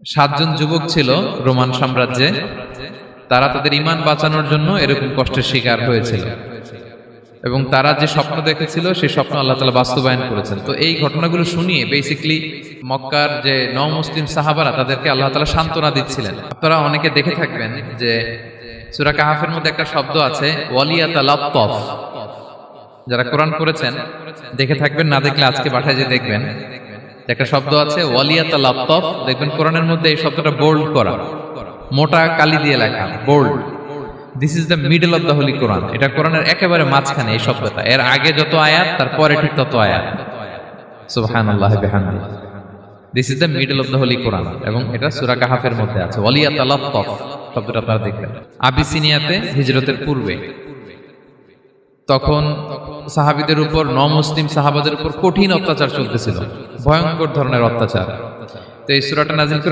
সাতজন যুবক ছিল রোমান সাম্রাজ্যে, তারা তাদের ঈমান বাঁচানোর জন্য এরকম কষ্টের শিকার হয়েছিল এবং তারা যে স্বপ্ন দেখেছিল সেই স্বপ্ন আল্লাহ তাআলা বাস্তবায়ন করেছেন। তো এই ঘটনাগুলো শুনিয়ে বেসিক্যালি মক্কার যে নও-মুসলিম সাহাবারা তাদেরকে আল্লাহ তাআলা সান্ত্বনা দিচ্ছিলেন। আপনারা অনেকে দেখে থাকবেন যে সূরা কাহাফের মধ্যে একটা শব্দ আছে ওয়ালিয়াতালাত্তাফ। যারা কোরআন পড়েছেন দেখে থাকবেন, না দেখলে আজকে বাসায় যে দেখবেন একটা শব্দ আছে ওয়ালিয়াতালাত্তাফ। দেখবেন কোরআনের মধ্যে এই শব্দটা বোল্ড করা, মোটা কালি দিয়ে লেখা, bold. This is the middle of the holy Quran. এটা কোরআনের একেবারে মাঝখানে এই শব্দটা, এর আগে যত আয়াত তার পরে ঠিক তত আয়াত। সুবহানাল্লাহি বিহামদিহি। This is the middle of the holy Quran এবং এটা সূরা কাহাফের মধ্যে আছে। ওয়ালিয়াতালাত্তাফ শব্দটা আপনারা দেখবেন। আবিসিনিয়াতে হিজরতের পূর্বে তখন সাহাবীদের উপর, নও-মুসলিম সাহাবাদের উপর কঠিন অত্যাচার চলতেছিল, ভয়ঙ্কর ধরনের অত্যাচার। তো এই সূরাটা নাযিল করে